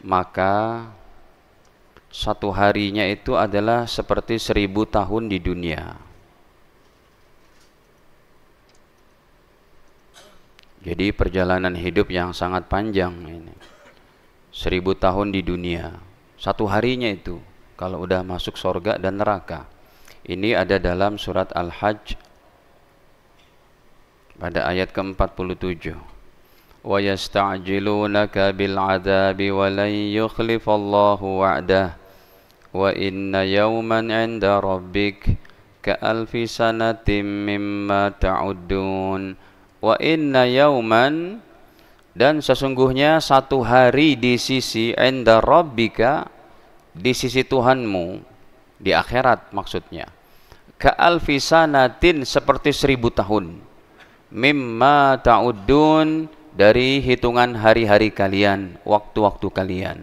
maka satu harinya itu adalah seperti 1000 tahun di dunia. Jadi perjalanan hidup yang sangat panjang ini. 1000 tahun di dunia. Satu harinya itu kalau udah masuk surga dan neraka. Ini ada dalam surat Al-Hajj pada ayat ke-47. Wa yasta'jilunaka bil 'adzabi wa lan yukhlifallahu wa'dah wa inna yawman 'inda rabbik ka alfi sanatin mimma ta'uddun. Wa inna yauman, dan sesungguhnya satu hari di sisi inda rabbika, di sisi Tuhanmu, di akhirat maksudnya, ka alfi sanatin, seperti 1000 tahun, mimma ta'uddun, dari hitungan hari-hari kalian, waktu-waktu kalian.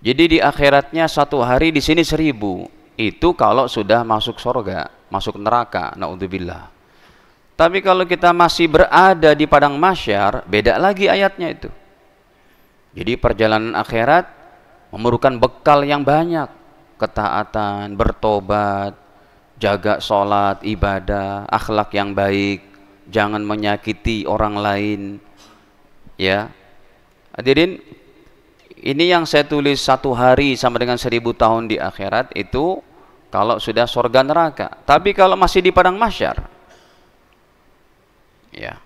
Jadi di akhiratnya satu hari, di sini 1000. Itu kalau sudah masuk surga, masuk neraka, naudzubillah. Tapi kalau kita masih berada di padang mahsyar, beda lagi ayatnya itu. Jadi perjalanan akhirat memerlukan bekal yang banyak. Ketaatan, bertobat, jaga sholat, ibadah, akhlak yang baik, jangan menyakiti orang lain. Ya, hadirin, ini yang saya tulis satu hari sama dengan 1000 tahun di akhirat itu kalau sudah surga neraka. Tapi kalau masih di padang mahsyar, ya,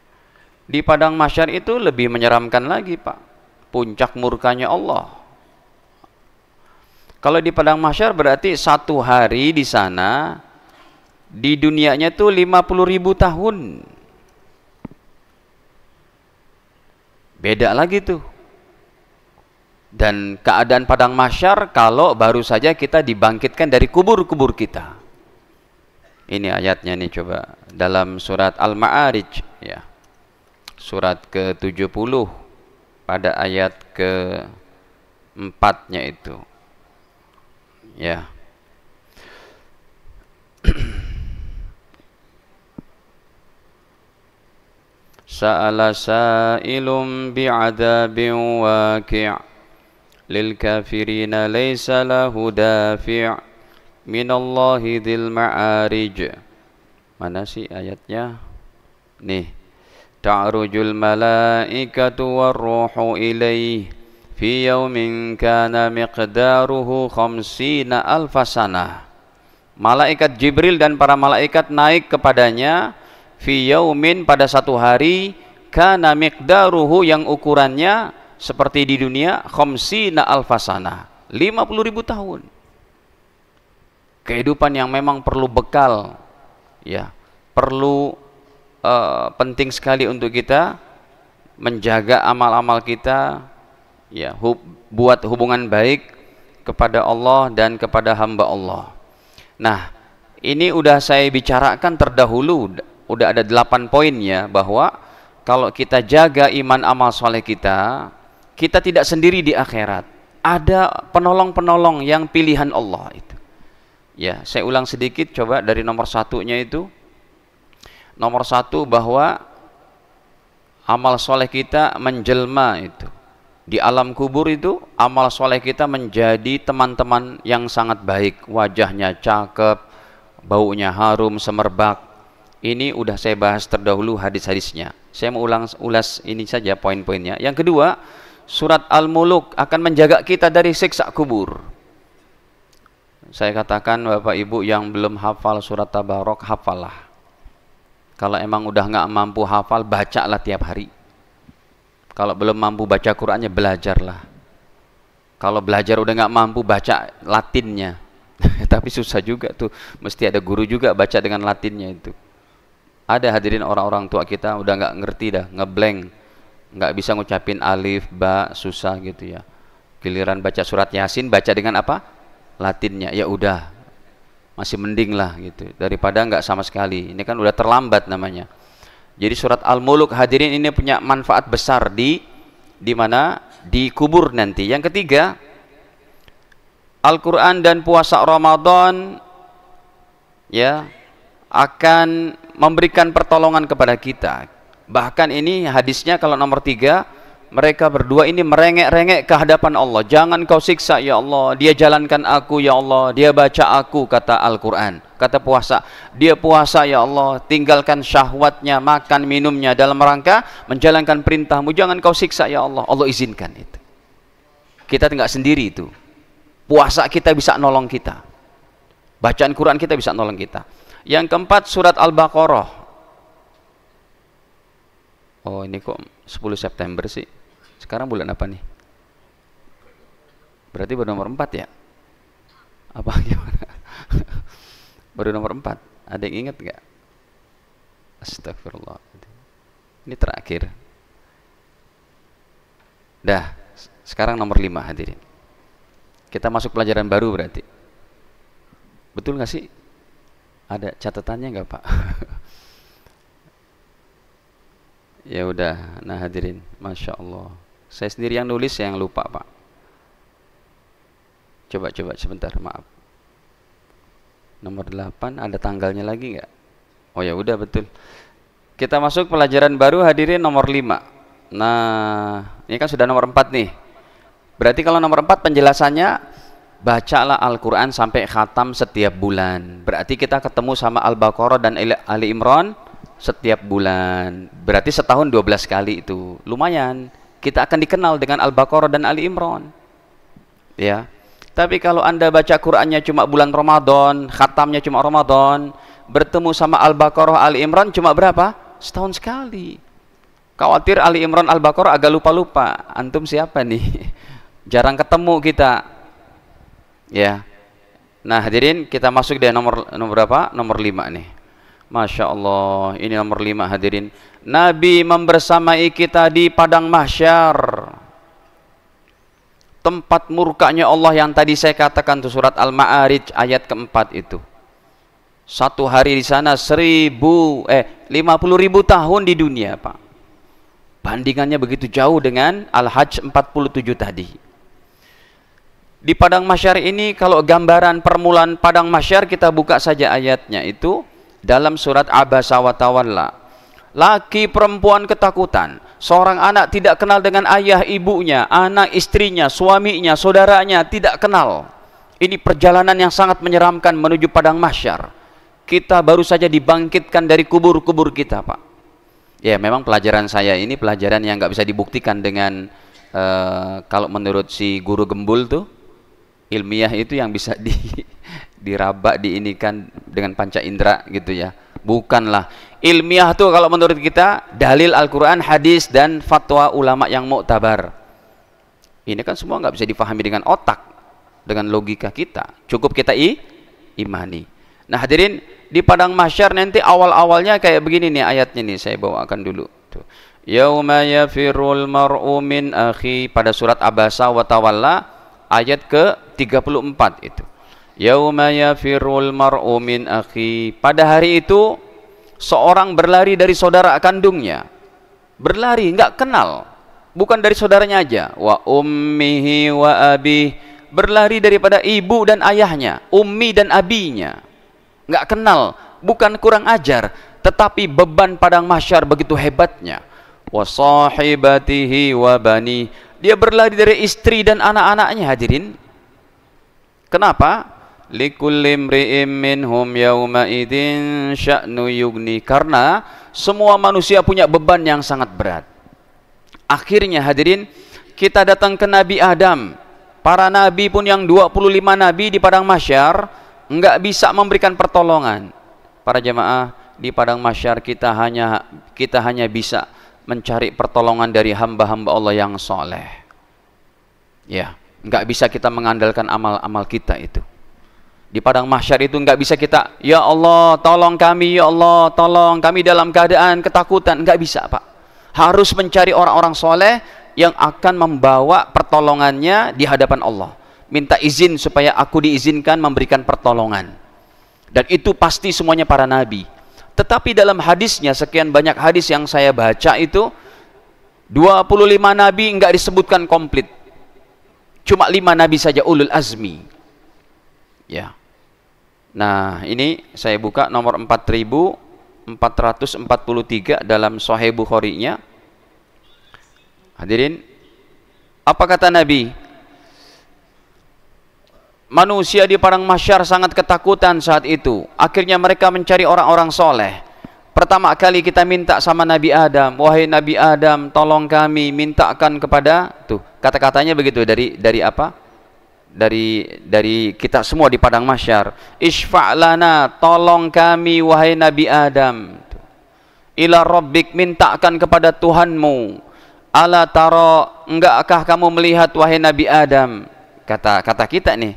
di padang mahsyar itu lebih menyeramkan lagi, Pak. Puncak murkanya Allah. Kalau di padang mahsyar berarti satu hari di sana, di dunianya tuh 50.000 tahun. Beda lagi tuh. Dan keadaan padang mahsyar kalau baru saja kita dibangkitkan dari kubur-kubur kita. Ini ayatnya nih, coba dalam surat Al-Ma'arij, ya, surat ke-70 pada ayat ke-4-nya itu, ya. Sa'ala sa'ilum bi'adzabin waqi' lil kafirina laysa lahu dafi' minallahi dzil ma'arij. Mana sih ayatnya? Nih, ta'rujul malaikatu warruhu ilaihi fi yaumin kana miqdaruhu khamsina alfasanah. Malaikat Jibril dan para malaikat naik kepadanya fi yaumin, pada satu hari, kana miqdaruhu, yang ukurannya seperti di dunia, khamsina alfasanah, 50.000 tahun. Kehidupan yang memang perlu bekal, ya, perlu penting sekali untuk kita menjaga amal-amal kita, ya, buat hubungan baik kepada Allah dan kepada hamba Allah. Nah, ini udah saya bicarakan terdahulu, udah ada 8 poinnya, bahwa kalau kita jaga iman amal soleh kita, kita tidak sendiri di akhirat. Ada penolong-penolong yang pilihan Allah itu. Ya, saya ulang sedikit coba dari nomor 1-nya itu. Nomor 1, bahwa amal soleh kita menjelma itu. Di alam kubur itu, amal soleh kita menjadi teman-teman yang sangat baik. Wajahnya cakep, baunya harum, semerbak. Ini udah saya bahas terdahulu hadis-hadisnya. Saya mau ulas ini saja poin-poinnya. Yang kedua, surat Al-Muluk akan menjaga kita dari siksa kubur. Saya katakan, Bapak Ibu yang belum hafal surat Tabarok, hafallah. Kalau emang udah nggak mampu hafal, bacalah tiap hari. Kalau belum mampu baca Qur'annya, belajarlah. Kalau belajar udah nggak mampu, baca Latinnya. Tapi susah juga tuh, mesti ada guru juga baca dengan Latinnya itu. Ada, hadirin, orang-orang tua kita udah nggak ngerti dah, ngeblank, nggak bisa ngucapin alif, ba, susah gitu ya. Giliran baca surat Yasin, baca dengan apa? Latinnya. Ya udah, masih mending lah gitu, daripada nggak sama sekali. Ini kan udah terlambat namanya. Jadi surat Al-Muluk, hadirin, ini punya manfaat besar di mana? Di kubur nanti. Yang ketiga, Al-Quran dan puasa Ramadan, ya, akan memberikan pertolongan kepada kita. Bahkan ini hadisnya kalau nomor 3, mereka berdua ini merengek-rengek ke hadapan Allah. Jangan kau siksa ya Allah, dia jalankan aku ya Allah, dia baca aku, kata Al-Quran. Kata puasa, dia puasa ya Allah, tinggalkan syahwatnya, makan minumnya dalam rangka menjalankan perintahmu, jangan kau siksa ya Allah. Allah izinkan itu. Kita tidak sendiri itu. Puasa kita bisa nolong kita, bacaan Quran kita bisa nolong kita. Yang keempat, surat Al-Baqarah. Oh, ini kok 10 September sih. Sekarang bulan apa nih? Berarti baru nomor 4 ya? Apa gimana? Baru nomor 4. Ada yang ingat nggak? Astagfirullah. Ini terakhir. Dah, sekarang nomor 5 hadirin. Kita masuk pelajaran baru berarti. Betul nggak sih? Ada catatannya nggak Pak? Ya udah, nah hadirin, Masya Allah. Saya sendiri yang nulis, saya yang lupa Pak. Coba sebentar, maaf. Nomor 8, ada tanggalnya lagi nggak? Oh ya udah, betul. Kita masuk pelajaran baru hadirin, nomor 5. Nah, ini kan sudah nomor 4 nih. Berarti kalau nomor 4 penjelasannya, bacalah Al-Quran sampai khatam setiap bulan. Berarti kita ketemu sama Al-Baqarah dan Ali Imran setiap bulan. Berarti setahun 12 kali itu. Lumayan. Kita akan dikenal dengan Al-Baqarah dan Ali Imran. Ya. Tapi kalau Anda baca Qur'annya cuma bulan Ramadan, khatamnya cuma Ramadan, bertemu sama Al-Baqarah, Ali Imran cuma berapa? Setahun sekali. Khawatir Ali Imran, Al-Baqarah agak lupa-lupa. Antum siapa nih? Jarang ketemu kita. Ya. Nah, hadirin, kita masuk deh nomor berapa? Nomor 5 nih. Masya Allah, ini nomor 5 hadirin. Nabi membersamai kita di padang mahsyar, tempat murkanya Allah yang tadi saya katakan tuh, surat Al-Ma'arij ayat keempat itu. Satu hari di sana 50.000 tahun di dunia Pak. Bandingannya begitu jauh dengan Al-Hajj 47 tadi. Di padang mahsyar ini, kalau gambaran permulaan padang mahsyar, kita buka saja ayatnya itu dalam surat Abasa wa Tawalla. Laki perempuan ketakutan, seorang anak tidak kenal dengan ayah ibunya, anak istrinya, suaminya, saudaranya, tidak kenal. Ini perjalanan yang sangat menyeramkan menuju padang mahsyar. Kita baru saja dibangkitkan dari kubur-kubur kita Pak. Ya memang pelajaran saya ini pelajaran yang nggak bisa dibuktikan dengan kalau menurut si guru gembul tuh, ilmiah itu yang bisa diraba, diinikan dengan panca indera gitu ya. Bukanlah. Ilmiah tuh kalau menurut kita dalil Al-Quran, hadis, dan fatwa ulama yang mu'tabar. Ini kan semua nggak bisa difahami dengan otak, dengan logika kita. Cukup kita imani. Nah hadirin, di padang mahsyar nanti awal-awalnya kayak begini nih ayatnya nih, saya bawakan dulu. Tuh. Yauma yafirul mar'u min akhi, pada surat Abasa wa Tawalla ayat ke-34 itu. Yauma yafirul mar'u min akhi, pada hari itu seorang berlari dari saudara kandungnya. Berlari, nggak kenal. Bukan dari saudaranya aja. Wa ummihi wa abi, berlari daripada ibu dan ayahnya, ummi dan abinya. Nggak kenal, bukan kurang ajar, tetapi beban padang mahsyar begitu hebatnya. Wa sahibatihi wa bani, dia berlari dari istri dan anak-anaknya hadirin. Kenapa? Likulli imri'im minhum yawma idzin sya'nu yugni, karena semua manusia punya beban yang sangat berat. Akhirnya hadirin, kita datang ke Nabi Adam. Para nabi pun yang 25 nabi di padang mahsyar enggak bisa memberikan pertolongan. Para jemaah, di padang mahsyar kita hanya bisa mencari pertolongan dari hamba-hamba Allah yang soleh. Ya, enggak bisa kita mengandalkan amal-amal kita itu. Di padang mahsyar itu nggak bisa kita, ya Allah tolong kami, ya Allah tolong kami dalam keadaan ketakutan. Nggak bisa Pak. Harus mencari orang-orang soleh yang akan membawa pertolongannya di hadapan Allah. Minta izin supaya aku diizinkan memberikan pertolongan. Dan itu pasti semuanya para nabi. Tetapi dalam hadisnya, sekian banyak hadis yang saya baca itu, 25 nabi nggak disebutkan komplit. Cuma 5 nabi saja ulul azmi. Ya. Nah, ini saya buka nomor 4443 dalam Sahih Bukhari-nya. Hadirin, Apa kata Nabi? Manusia di padang mahsyar sangat ketakutan saat itu. Akhirnya mereka mencari orang-orang soleh. Pertama kali kita minta sama Nabi Adam, wahai Nabi Adam, tolong kami, mintakan kepada, tuh kata-katanya begitu, dari apa? Dari kita semua di padang mahsyar. Isfa'lana, tolong kami wahai Nabi Adam. Ila rabbik, mintakan kepada Tuhanmu. Ala tara, enggaklah kamu melihat wahai Nabi Adam? Kata kita nih,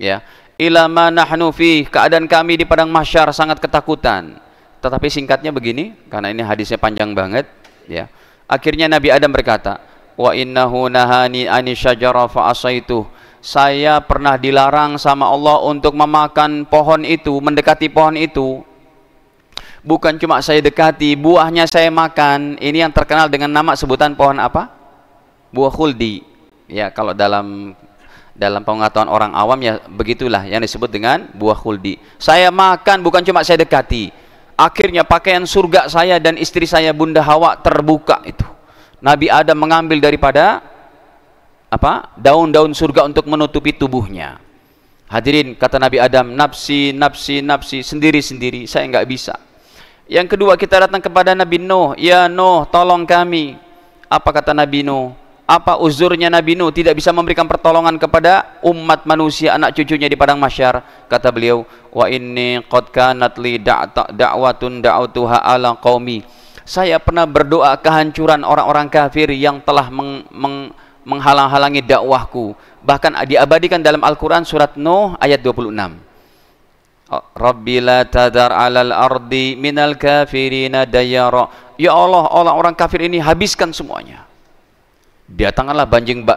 ya. Ila ma nahnu fi, keadaan kami di padang mahsyar sangat ketakutan. Tetapi singkatnya begini, karena ini hadisnya panjang banget, ya. Akhirnya Nabi Adam berkata, wa innahu nahani ani syajara fa asaitu. Saya pernah dilarang sama Allah untuk memakan pohon itu, mendekati pohon itu. Bukan cuma saya dekati, buahnya saya makan. Ini yang terkenal dengan nama sebutan pohon apa? Buah khuldi. Ya, kalau dalam pengetahuan orang awam ya begitulah yang disebut dengan buah khuldi. Saya makan, bukan cuma saya dekati. Akhirnya pakaian surga saya dan istri saya Bunda Hawa terbuka itu. Nabi Adam mengambil daripada apa? Daun-daun surga untuk menutupi tubuhnya. Hadirin, kata Nabi Adam, nafsi, nafsi, nafsi, sendiri-sendiri, saya nggak bisa. Yang kedua, kita datang kepada Nabi Nuh. Ya Nuh, tolong kami. Apa kata Nabi Nuh? Apa uzurnya Nabi Nuh tidak bisa memberikan pertolongan kepada umat manusia, anak cucunya di padang mahsyar? Kata beliau, wa inni qad kanat li da'watun da'utuha ala qaumi. Saya pernah berdoa kehancuran orang-orang kafir yang telah menghalang-halangi dakwahku. Bahkan diabadikan dalam Al-Quran surat Nuh ayat 26. Rabbi la tadar alal ardi minal kafirina dayara. Ya Allah, orang-orang kafir ini habiskan semuanya. Datanglah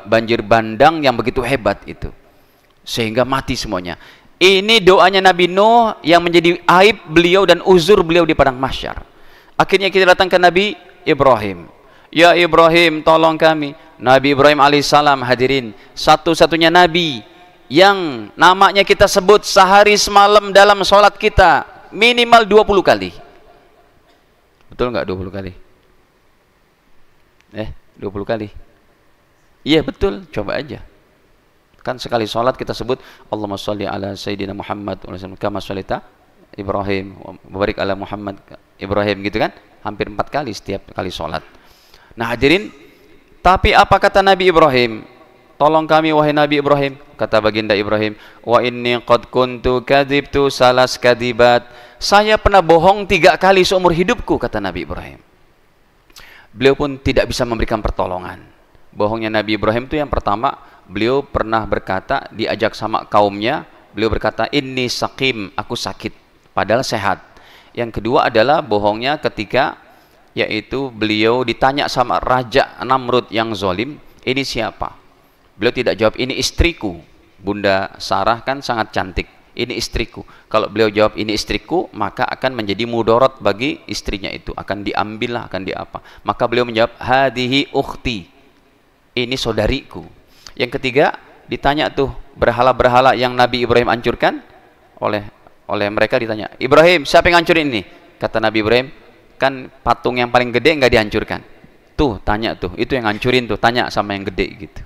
banjir bandang yang begitu hebat itu, sehingga mati semuanya. Ini doanya Nabi Nuh yang menjadi aib beliau dan uzur beliau di padang mahsyar. Akhirnya kita datang ke Nabi Ibrahim. Ya Ibrahim, tolong kami. Nabi Ibrahim alaihissalam, hadirin, satu-satunya nabi yang namanya kita sebut sehari semalam dalam sholat kita minimal 20 kali. Betul nggak 20 kali? 20 kali? Iya betul, coba aja. Kan sekali sholat kita sebut Allahumma sholli ala Sayyidina Muhammad kama sholita Ibrahim wa barik ala Muhammad Ibrahim, gitu kan? Hampir 4 kali setiap kali sholat. Nah hadirin, tapi apa kata Nabi Ibrahim? Tolong kami wahai Nabi Ibrahim. Kata baginda Ibrahim, wa inni qad kuntu kadhibtu salas kadibat. Saya pernah bohong 3 kali seumur hidupku, kata Nabi Ibrahim. Beliau pun tidak bisa memberikan pertolongan. Bohongnya Nabi Ibrahim itu yang pertama, beliau pernah berkata, diajak sama kaumnya, beliau berkata, inni sakim, aku sakit, padahal sehat. Yang kedua adalah bohongnya ketika, yaitu beliau ditanya sama Raja Namrud yang zalim, ini siapa? Beliau tidak jawab, ini istriku. Bunda Sarah kan sangat cantik, ini istriku. Kalau beliau jawab ini istriku, maka akan menjadi mudorot bagi istrinya itu, akan diambil lah, akan diapa. Maka beliau menjawab, hadihi ukhti, ini saudariku. Yang ketiga, ditanya tuh berhala-berhala yang Nabi Ibrahim hancurkan, oleh mereka ditanya, Ibrahim, siapa yang hancurin ini? Kata Nabi Ibrahim, kan patung yang paling gede nggak dihancurkan. Tuh tanya tuh, itu yang hancurin tuh, tanya sama yang gede gitu.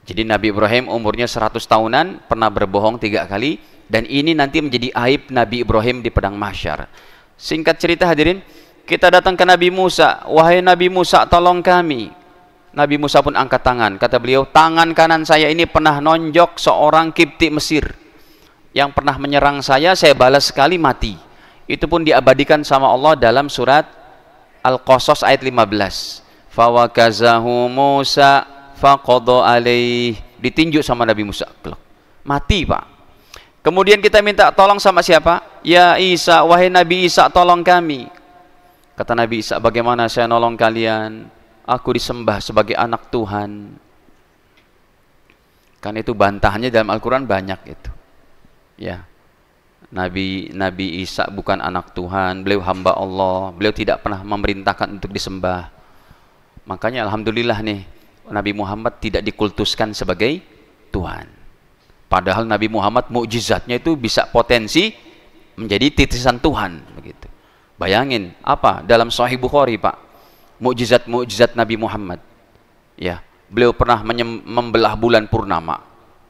Jadi Nabi Ibrahim umurnya 100 tahunan, pernah berbohong 3 kali, dan ini nanti menjadi aib Nabi Ibrahim di padang mahsyar. Singkat cerita hadirin, kita datang ke Nabi Musa. Wahai Nabi Musa, tolong kami. Nabi Musa pun angkat tangan. Kata beliau, tangan kanan saya ini pernah nonjok seorang Kipti Mesir yang pernah menyerang saya balas sekali, mati. Itu pun diabadikan sama Allah dalam surat Al-Qasas ayat 15. Fawakazahu Musa faqadha alaih, ditinjuk sama Nabi Musa, mati pak. Kemudian kita minta tolong sama siapa? Ya Isa, wahai Nabi Isa, tolong kami. Kata Nabi Isa, bagaimana saya nolong kalian? Aku disembah sebagai anak Tuhan. Kan itu bantahannya dalam Al-Quran banyak itu. Ya, Nabi Isa bukan anak Tuhan, beliau hamba Allah, beliau tidak pernah memerintahkan untuk disembah. Makanya alhamdulillah nih, Nabi Muhammad tidak dikultuskan sebagai Tuhan. Padahal Nabi Muhammad mukjizatnya itu bisa potensi menjadi titisan Tuhan begitu. Bayangin apa dalam Sahih Bukhari pak, mukjizat Nabi Muhammad. Ya, Beliau pernah membelah bulan purnama.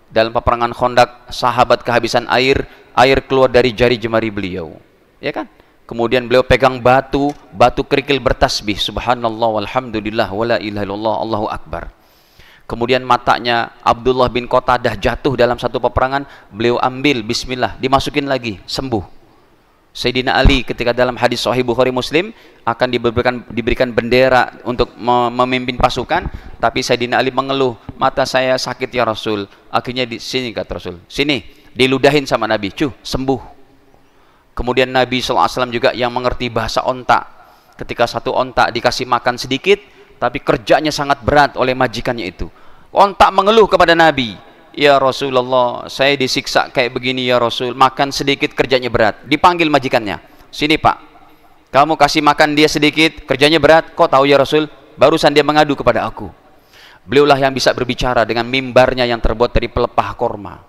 Dalam peperangan Khandaq, sahabat kehabisan air, air keluar dari jari jemari beliau. Ya kan? Kemudian beliau pegang batu, batu kerikil bertasbih, subhanallah walhamdulillah wala ilaha illallah, Allahu akbar. Kemudian matanya Abdullah bin Qatadah jatuh dalam satu peperangan, beliau ambil, bismillah, dimasukin lagi, sembuh. Sayyidina Ali ketika dalam hadis Sahih Bukhari Muslim akan diberikan bendera untuk memimpin pasukan, tapi Sayyidina Ali mengeluh, mata saya sakit ya Rasul. Akhirnya di sini kata Rasul, sini, diludahin sama Nabi, sembuh. Kemudian Nabi SAW juga yang mengerti bahasa onta. Ketika satu onta dikasih makan sedikit, tapi kerjanya sangat berat oleh majikannya itu. Onta mengeluh kepada Nabi, ya Rasulullah, saya disiksa kayak begini ya Rasul, makan sedikit kerjanya berat. Dipanggil majikannya, sini Pak, kamu kasih makan dia sedikit, kerjanya berat. Kok tahu ya Rasul? Barusan dia mengadu kepada aku. Beliaulah yang bisa berbicara dengan mimbarnya yang terbuat dari pelepah korma.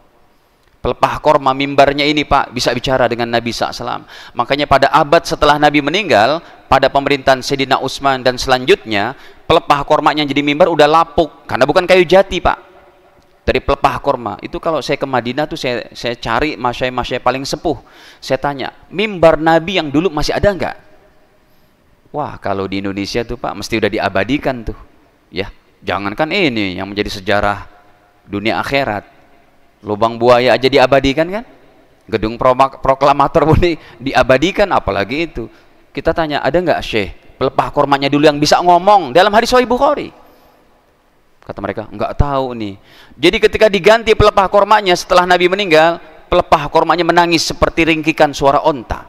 Pelepah korma mimbarnya ini Pak, bisa bicara dengan Nabi SAW. Makanya pada abad setelah Nabi meninggal, pada pemerintahan Sayyidina Utsman dan selanjutnya, pelepah kormanya jadi mimbar udah lapuk, karena bukan kayu jati Pak, dari pelepah korma. Itu kalau saya ke Madinah tuh saya cari masyai-masyai paling sepuh, saya tanya, mimbar Nabi yang dulu masih ada nggak? Wah, kalau di Indonesia tuh Pak mesti udah diabadikan tuh ya. Jangankan ini yang menjadi sejarah dunia akhirat, lubang buaya aja diabadikan kan, gedung proklamator pun diabadikan, apalagi itu. Kita tanya, ada nggak Syekh pelepah kormanya dulu yang bisa ngomong dalam hadis Sahih Bukhari? Kata mereka, nggak tahu nih. Jadi ketika diganti pelepah kormanya setelah Nabi meninggal, pelepah kormanya menangis seperti ringkikan suara onta.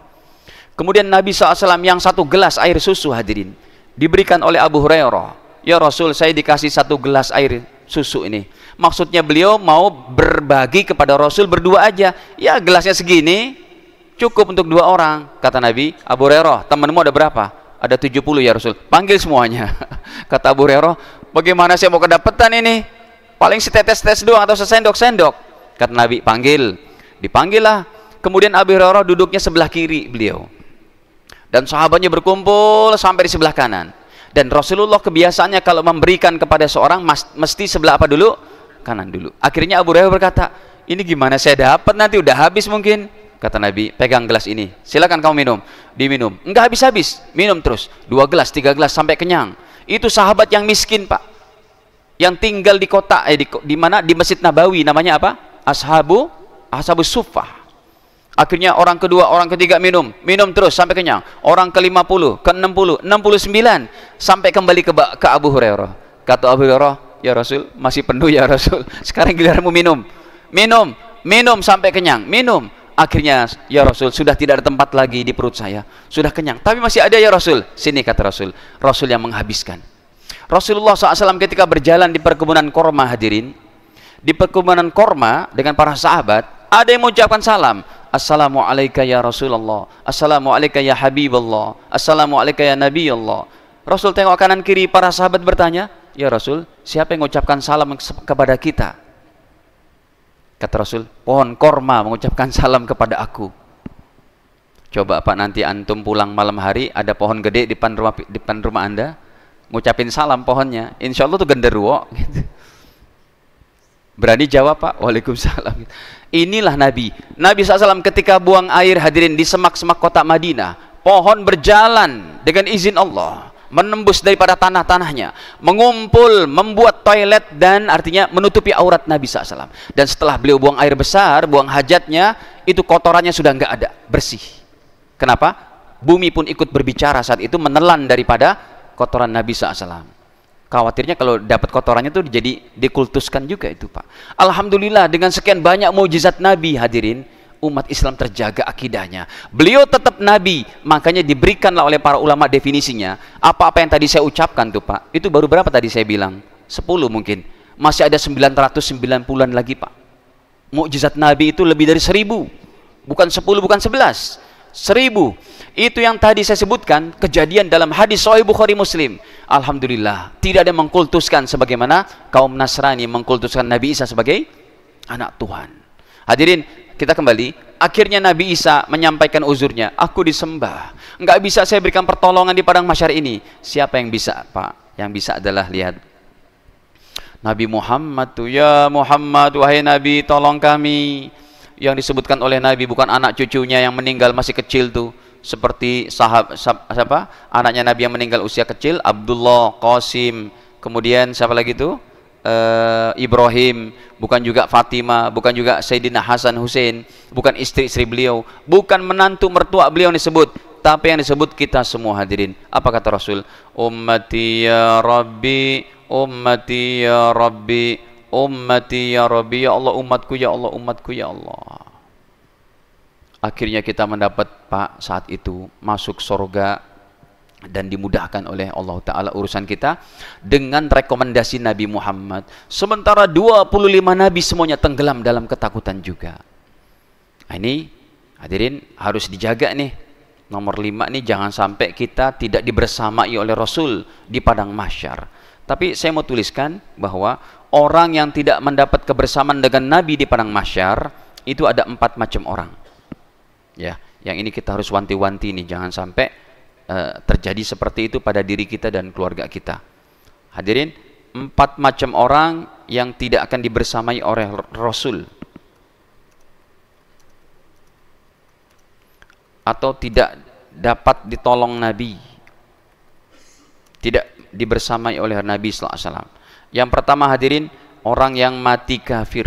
Kemudian Nabi SAW yang satu gelas air susu, hadirin, diberikan oleh Abu Hurairah. Ya Rasul, saya dikasih satu gelas air susu ini. Maksudnya beliau mau berbagi kepada Rasul berdua aja. Ya gelasnya segini, cukup untuk 2 orang. Kata Nabi, Abu Hurairah, temanmu ada berapa? Ada 70 ya Rasul. Panggil semuanya. Kata Abu Hurairah, bagaimana saya mau kedapetan ini? Paling setetes-tetes doang atau sesendok-sendok. Kata Nabi, panggil. Dipanggil lah. Kemudian Abu Hurairah duduknya sebelah kiri beliau, dan sahabatnya berkumpul sampai di sebelah kanan. Dan Rasulullah kebiasaannya kalau memberikan kepada seorang mesti sebelah apa dulu? Kanan dulu. Akhirnya Abu Hurairah berkata, ini gimana saya dapat, nanti udah habis mungkin. Kata Nabi, pegang gelas ini, silakan kamu minum. Diminum, enggak habis-habis, minum terus, 2 gelas, 3 gelas sampai kenyang. Itu sahabat yang miskin Pak, yang tinggal di kota, di mana? Di Masjid Nabawi, namanya apa? Ashabus Suffah. Akhirnya orang kedua, orang ketiga minum terus sampai kenyang. Orang ke-50, ke-60, 69 sampai kembali ke Abu Hurairah. Kata Abu Hurairah, ya Rasul, masih penuh ya Rasul. Sekarang giliranmu minum. Minum sampai kenyang, minum. Akhirnya, ya Rasul, sudah tidak ada tempat lagi di perut saya. Sudah kenyang, tapi masih ada ya Rasul. Sini kata Rasul. Rasul yang menghabiskan. Rasulullah SAW ketika berjalan di perkebunan korma, hadirin, di perkebunan korma dengan para sahabat, ada yang mengucapkan salam. Assalamualaikum ya Rasulullah, Assalamualaikum ya Habibullah, Assalamualaikum ya Nabi Allah. Rasul tengok kanan kiri, para sahabat bertanya, ya Rasul, siapa yang mengucapkan salam kepada kita? Kata Rasul, pohon korma mengucapkan salam kepada aku. Coba Pak, nanti antum pulang malam hari, ada pohon gede di depan rumah Anda, ngucapin salam pohonnya, insya Allah tuh genderuwo gitu. Berani jawab Pak? Waalaikumsalam. Inilah Nabi SAW ketika buang air, hadirin, di semak-semak kota Madinah, pohon berjalan dengan izin Allah, menembus daripada tanah-tanahnya, mengumpul, membuat toilet, dan artinya menutupi aurat Nabi SAW. Dan setelah beliau buang air besar, buang hajatnya, itu kotorannya sudah nggak ada, bersih. Kenapa? Bumi pun ikut berbicara saat itu, menelan daripada kotoran Nabi SAW. Khawatirnya kalau dapat kotorannya itu jadi dikultuskan juga itu Pak. Alhamdulillah dengan sekian banyak mukjizat Nabi, hadirin, umat Islam terjaga akidahnya. Beliau tetap Nabi, makanya diberikanlah oleh para ulama definisinya. Apa-apa yang tadi saya ucapkan tuh Pak, itu baru berapa tadi saya bilang? 10 mungkin. Masih ada 990-an lagi Pak. Mukjizat Nabi itu lebih dari 1000. Bukan 10, bukan 11. 1000. Itu yang tadi saya sebutkan, kejadian dalam hadis Sahih Bukhari Muslim. Alhamdulillah, tidak ada yang mengkultuskan sebagaimana kaum Nasrani mengkultuskan Nabi Isa sebagai anak Tuhan. Hadirin, kita kembali. Akhirnya Nabi Isa menyampaikan uzurnya, aku disembah, nggak bisa saya berikan pertolongan di padang mahsyar ini. Siapa yang bisa Pak? Yang bisa adalah, lihat, Nabi Muhammad tuh, ya Muhammad, wahai Nabi, tolong kami. Yang disebutkan oleh Nabi bukan anak cucunya yang meninggal masih kecil tuh, seperti siapa? Anaknya Nabi yang meninggal usia kecil, Abdullah, Qasim, kemudian siapa lagi tuh? Ibrahim, bukan juga Fatimah, bukan juga Sayyidina Hasan Hussein, bukan istri-istri beliau, bukan menantu mertua beliau yang disebut, tapi yang disebut kita semua hadirin. Apa kata Rasul? Ummati ya Rabbi, ummati ya Rabbi, ummati ya Rabbi, ya Allah umatku, ya Allah umatku, ya Allah. Akhirnya kita mendapat Pak saat itu masuk surga dan dimudahkan oleh Allah Ta'ala urusan kita dengan rekomendasi Nabi Muhammad. Sementara 25 Nabi semuanya tenggelam dalam ketakutan juga. Nah, ini hadirin harus dijaga nih. Nomor 5 nih, jangan sampai kita tidak dibersamai oleh Rasul di padang mahsyar. Tapi saya mau tuliskan bahwa orang yang tidak mendapat kebersamaan dengan Nabi di padang mahsyar itu ada 4 macam orang. Ya, yang ini kita harus wanti-wanti nih, jangan sampai terjadi seperti itu pada diri kita dan keluarga kita. Hadirin, 4 macam orang yang tidak akan dibersamai oleh Rasul atau tidak dapat ditolong Nabi, tidak dibersamai oleh Nabi sallallahu alaihi wasallam. Yang pertama hadirin, orang yang mati kafir.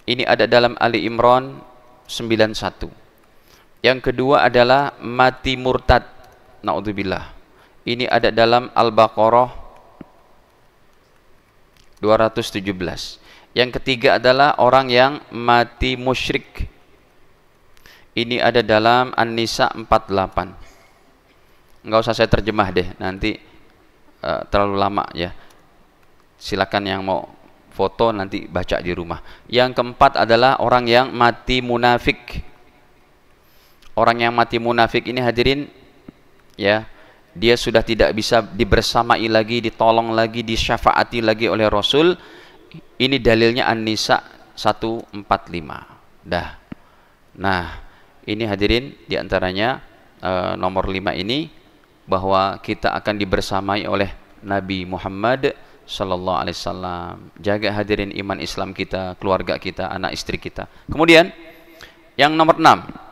Ini ada dalam Ali Imran 91. Yang kedua adalah mati murtad, naudzubillah. Ini ada dalam Al-Baqarah 217. Yang ketiga adalah orang yang mati musyrik. Ini ada dalam An-Nisa 48. Enggak usah saya terjemah deh, nanti terlalu lama ya. Silakan yang mau foto nanti baca di rumah. Yang keempat adalah orang yang mati munafik. Orang yang mati munafik ini hadirin, ya, dia sudah tidak bisa dibersamai lagi, ditolong lagi, disyafaati lagi oleh Rasul. Ini dalilnya An-Nisa 145. Dah. Nah, ini hadirin diantaranya nomor 5 ini, bahwa kita akan dibersamai oleh Nabi Muhammad sallallahu alaihi wasallam. Jaga hadirin iman Islam kita, keluarga kita, anak istri kita. Kemudian yang nomor 6,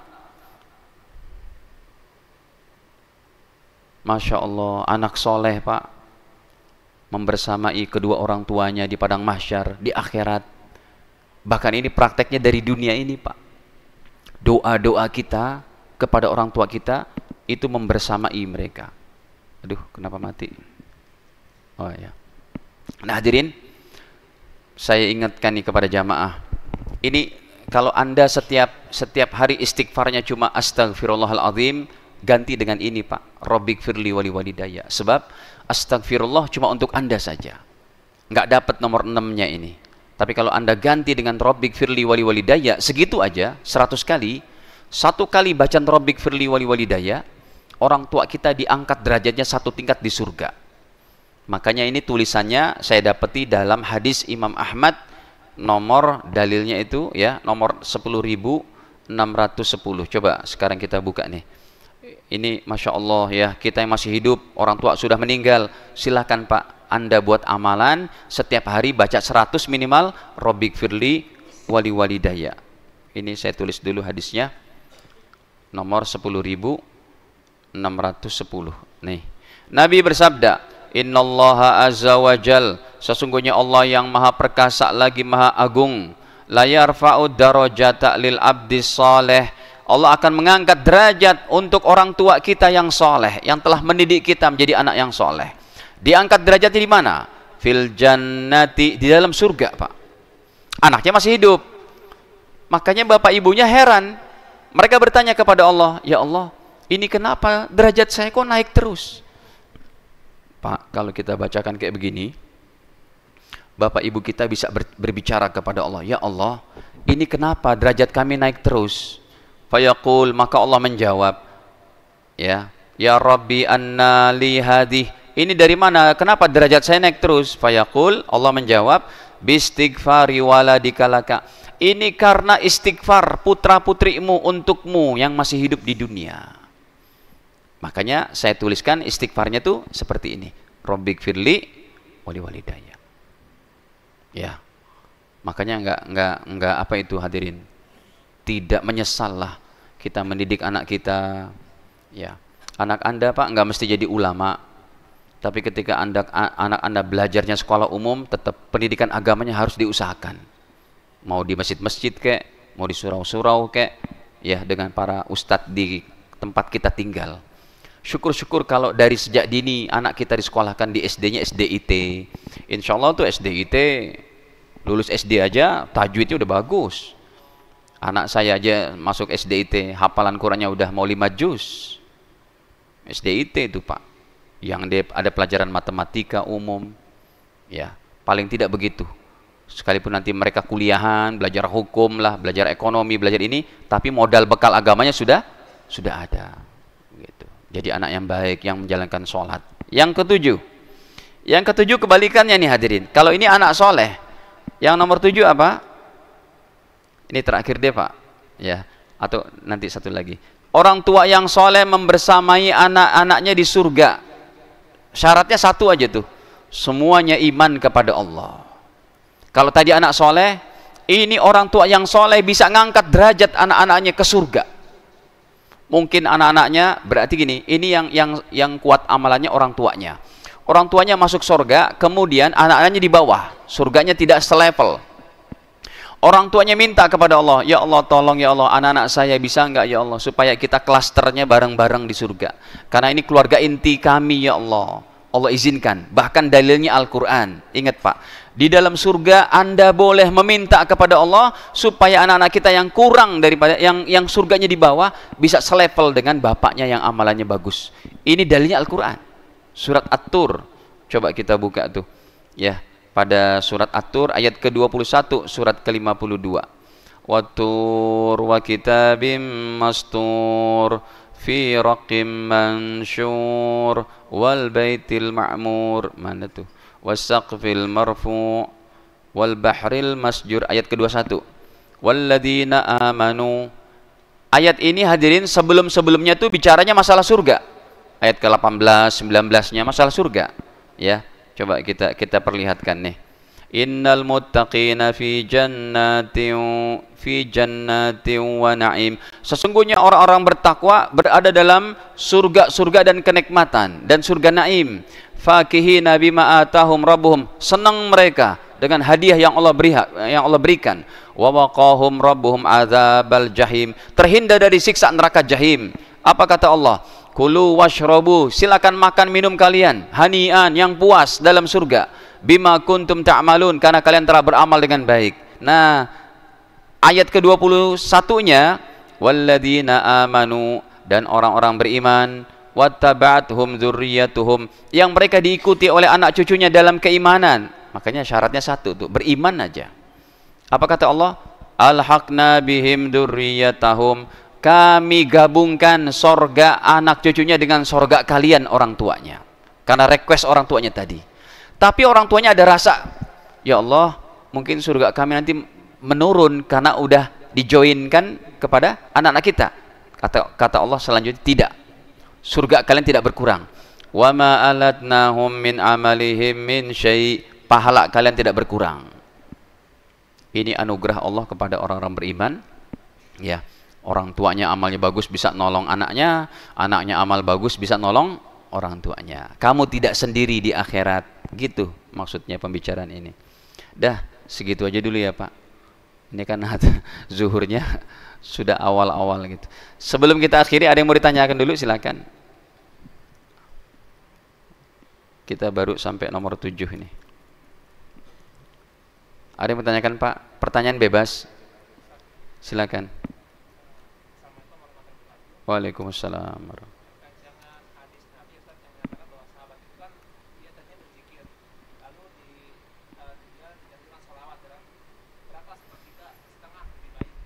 Masya Allah, anak soleh Pak, membersamai kedua orang tuanya di padang mahsyar, di akhirat. Bahkan ini prakteknya dari dunia ini Pak. Doa-doa kita kepada orang tua kita itu membersamai mereka. Aduh, kenapa mati? Oh ya. Nah hadirin, saya ingatkan nih kepada jamaah. Ini kalau Anda setiap hari istighfarnya cuma astagfirullahaladzim, ganti dengan ini Pak, Rabbik firli wali walidayya. Sebab astagfirullah cuma untuk Anda saja, nggak dapat nomor 6-nya ini. Tapi kalau Anda ganti dengan Rabbik firli wali walidayya, segitu aja 100 kali. 1 kali bacaan Rabbik firli wali walidayya, orang tua kita diangkat derajatnya 1 tingkat di surga. Makanya ini tulisannya saya dapati dalam hadis Imam Ahmad, nomor dalilnya itu ya, nomor 10.610. Coba sekarang kita buka nih. Ini Masya Allah ya, kita yang masih hidup, orang tua sudah meninggal, silahkan Pak, Anda buat amalan setiap hari baca 100 minimal Rabbik firli wali walidayya. Ini saya tulis dulu hadisnya, nomor 10.610. Nih, Nabi bersabda, Innallaha azza wa jal, sesungguhnya Allah yang maha perkasa lagi maha agung, la yarfa'u darajata lil abdi saleh, Allah akan mengangkat derajat untuk orang tua kita yang soleh, yang telah mendidik kita menjadi anak yang soleh. Diangkat derajatnya di mana? Fil jannati, di dalam surga Pak. Anaknya masih hidup. Makanya bapak ibunya heran. Mereka bertanya kepada Allah, ya Allah, ini kenapa derajat saya kok naik terus? Pak, kalau kita bacakan kayak begini, bapak ibu kita bisa berbicara kepada Allah, ya Allah, ini kenapa derajat kami naik terus? Fayaqul, maka Allah menjawab, ya Rabbi anna li hadih, ini dari mana, kenapa derajat saya naik terus? Fayaqul, Allah menjawab, bistighfari waladika laka, ini karena istighfar putra putrimu untukmu yang masih hidup di dunia. Makanya saya tuliskan istighfarnya tuh seperti ini, Rabbik firli wali walidayya. Ya, makanya enggak apa itu hadirin. Tidak menyesal lah kita mendidik anak kita. Ya, anak Anda Pak enggak mesti jadi ulama. Tapi ketika anak Anda belajarnya sekolah umum, tetap pendidikan agamanya harus diusahakan. Mau di masjid-masjid kek, mau di surau-surau kek, ya dengan para ustadz di tempat kita tinggal. Syukur-syukur kalau dari sejak dini anak kita disekolahkan di SD-nya SDIT. Insya Allah tuh SDIT, lulus SD aja tajwidnya udah bagus. Anak saya aja masuk SDIT, hafalan Qurannya udah mau 5 juz. SDIT itu Pak, yang ada pelajaran matematika umum, ya paling tidak begitu. Sekalipun nanti mereka kuliahan, belajar hukum lah, belajar ekonomi, belajar ini, tapi modal bekal agamanya sudah ada. Gitu. Jadi anak yang baik, yang menjalankan sholat. Yang ketujuh kebalikannya nih hadirin. Kalau ini anak soleh, yang nomor 7 apa? Ini terakhir deh Pak, ya. Atau nanti satu lagi. Orang tua yang soleh membersamai anak-anaknya di surga. Syaratnya satu aja tuh, semuanya iman kepada Allah. Kalau tadi anak soleh, ini orang tua yang soleh bisa ngangkat derajat anak-anaknya ke surga. Mungkin anak-anaknya berarti gini, ini yang kuat amalannya orang tuanya. Orang tuanya masuk surga, kemudian anak-anaknya di bawah, surganya tidak selevel. Orang tuanya minta kepada Allah, ya Allah tolong ya Allah, anak-anak saya bisa enggak ya Allah, supaya kita klasternya bareng-bareng di surga. Karena ini keluarga inti kami ya Allah. Allah izinkan, bahkan dalilnya Al-Quran. Ingat Pak, di dalam surga Anda boleh meminta kepada Allah supaya anak-anak kita yang kurang daripada yang surganya di bawah bisa selevel dengan bapaknya yang amalannya bagus. Ini dalilnya Al-Quran. Surat At-Tur. Coba kita buka tuh. Ya, pada surat At-Tur ayat ke-21, surat ke-52. Wattur wa kitabim mastur fi raqim mansyur wal baitil ma'mur. Mana tuh? Wasaqfil marfu wal bahril masjur. Ayat ke-21. Walladzina amanu. Ayat ini hadirin sebelum-sebelumnya tuh bicaranya masalah surga. Ayat ke-18, 19-nya masalah surga. Ya, coba kita perlihatkan nih. Innal muttaqina fi jannatin wa na'im. Sesungguhnya orang-orang bertakwa berada dalam surga-surga dan kenikmatan dan surga naim. Fakihina bima atahum rabbuhum. Senang mereka dengan hadiah yang Allah berikan. Wa waqahum rabbuhum adzabal jahim. Terhindar dari siksa neraka jahim. Apa kata Allah? Kulu washrabu, silakan makan minum kalian hanian, yang puas dalam surga, bima kuntum ta'malun, karena kalian telah beramal dengan baik. Nah, ayat ke-21-nya walladzina amanu, dan orang-orang beriman, wattaba'athum dzurriyyatuhum, yang mereka diikuti oleh anak cucunya dalam keimanan. Makanya syaratnya satu tuh, beriman aja. Apa kata Allah? Alhaqna bihim dzurriyyatahum, kami gabungkan sorga anak cucunya dengan sorga kalian orang tuanya, karena request orang tuanya tadi. Tapi orang tuanya ada rasa, ya Allah mungkin surga kami nanti menurun karena udah dijoinkan kepada anak-anak kita. Kata Allah selanjutnya, tidak, surga kalian tidak berkurang. Wa ma alatnahum min amalihim min syai', pahala kalian tidak berkurang. Ini anugerah Allah kepada orang-orang beriman. Ya, orang tuanya amalnya bagus bisa nolong anaknya, anaknya amal bagus bisa nolong orang tuanya. Kamu tidak sendiri di akhirat. Gitu maksudnya pembicaraan ini. Dah, segitu aja dulu ya Pak. Ini kan zuhurnya sudah awal-awal gitu. Sebelum kita akhiri, ada yang mau ditanyakan dulu, silakan. Kita baru sampai nomor 7 ini. Ada yang bertanyakan Pak? Pertanyaan bebas. Silakan. Waalaikumsalam.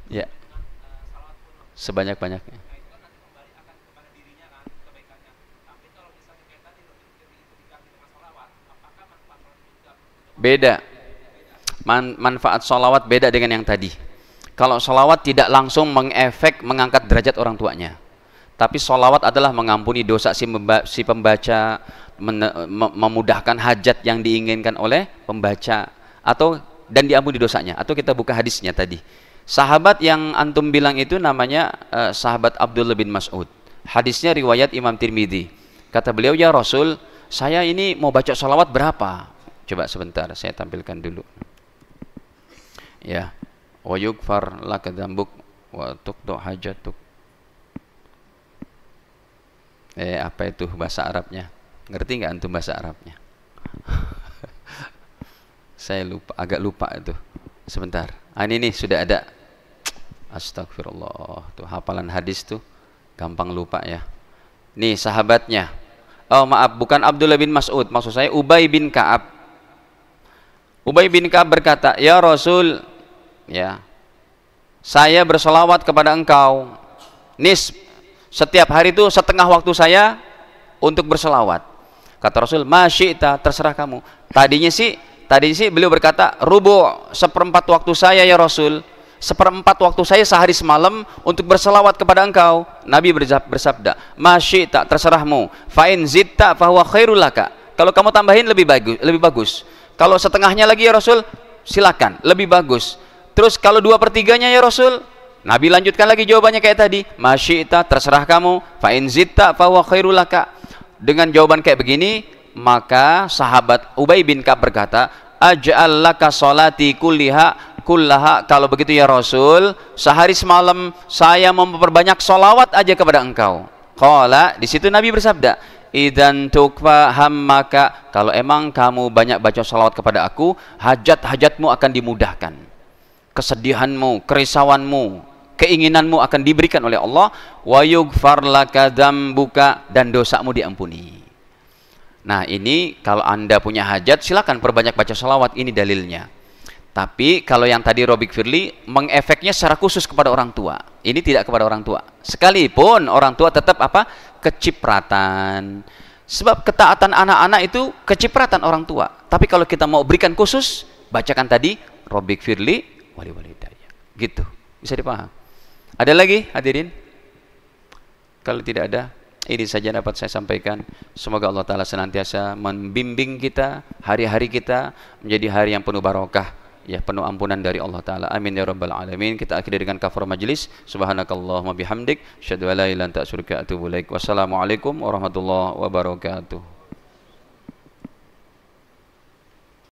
Ya, sebanyak-banyaknya. Beda. Manfaat sholawat beda dengan yang tadi. Kalau sholawat tidak langsung mengefek mengangkat derajat orang tuanya, tapi sholawat adalah mengampuni dosa si pembaca, memudahkan hajat yang diinginkan oleh pembaca, atau dan diampuni dosanya. Atau kita buka hadisnya tadi. Sahabat yang antum bilang itu namanya sahabat Abdullah bin Mas'ud. Hadisnya riwayat Imam Tirmidzi. Kata beliau, ya Rasul, saya ini mau baca salawat berapa? Coba sebentar, saya tampilkan dulu. Ya, wa yughfar laka dzambuk wa tuqdu hajatuk. Apa itu bahasa Arabnya? Ngerti nggak antum bahasa Arabnya? Saya lupa, agak lupa itu. Sebentar. Ini nih sudah ada. Astagfirullah. Tuh hafalan hadis tuh gampang lupa ya. Nih sahabatnya. Oh maaf, bukan Abdullah bin Mas'ud. Maksud saya Ubay bin Ka'ab. Ubay bin Ka'ab berkata, ya Rasul, ya, saya berselawat kepada engkau. Setiap hari itu setengah waktu saya untuk berselawat. Kata Rasul, masyita, terserah kamu. Tadi sih beliau berkata, seperempat waktu saya ya Rasul. Seperempat waktu saya sehari semalam untuk berselawat kepada engkau. Nabi bersabda, masyita, terserahmu. Fa'in zitta fahuwa khairul laka. Kalau kamu tambahin lebih bagus. Kalau setengahnya lagi ya Rasul, silakan, lebih bagus. Terus kalau 2/3-nya ya Rasul, Nabi lanjutkan lagi jawabannya kayak tadi, masyita, terserah kamu. Fa'in zitta fahuwa khairul laka. Dengan jawaban kayak begini, maka sahabat Ubay bin Ka'ab berkata, aj'al laka salati kullaha, kalau begitu ya Rasul, sehari semalam saya memperbanyak salawat aja kepada engkau. Qala, di situ Nabi bersabda, idzan tukfa hammaka, kalau emang kamu banyak baca salawat kepada aku, hajat-hajatmu akan dimudahkan. Kesedihanmu, kerisauanmu, keinginanmu akan diberikan oleh Allah. Wa yughfar laka dzambuka, dan dosamu diampuni. Nah ini kalau anda punya hajat, silakan perbanyak baca salawat, ini dalilnya. Tapi kalau yang tadi Robik Firly mengefeknya secara khusus kepada orang tua. Ini tidak kepada orang tua. Sekalipun orang tua tetap apa? Kecipratan. Sebab ketaatan anak-anak itu kecipratan orang tua. Tapi kalau kita mau berikan khusus, bacakan tadi Robik Firly wali daya. Gitu. Bisa dipaham? Ada lagi hadirin? Kalau tidak ada, ini saja dapat saya sampaikan. Semoga Allah Ta'ala senantiasa membimbing kita, hari-hari kita menjadi hari yang penuh barokah, ya, penuh ampunan dari Allah Ta'ala. Amin ya rabbal alamin. Kita akhiri dengan kafar majlis. Subhanakallahumma bihamdik, asyhadu an la ilaha illa anta astaghfiruka wa atubu ilaik. Wassalamualaikum warahmatullahi wabarakatuh.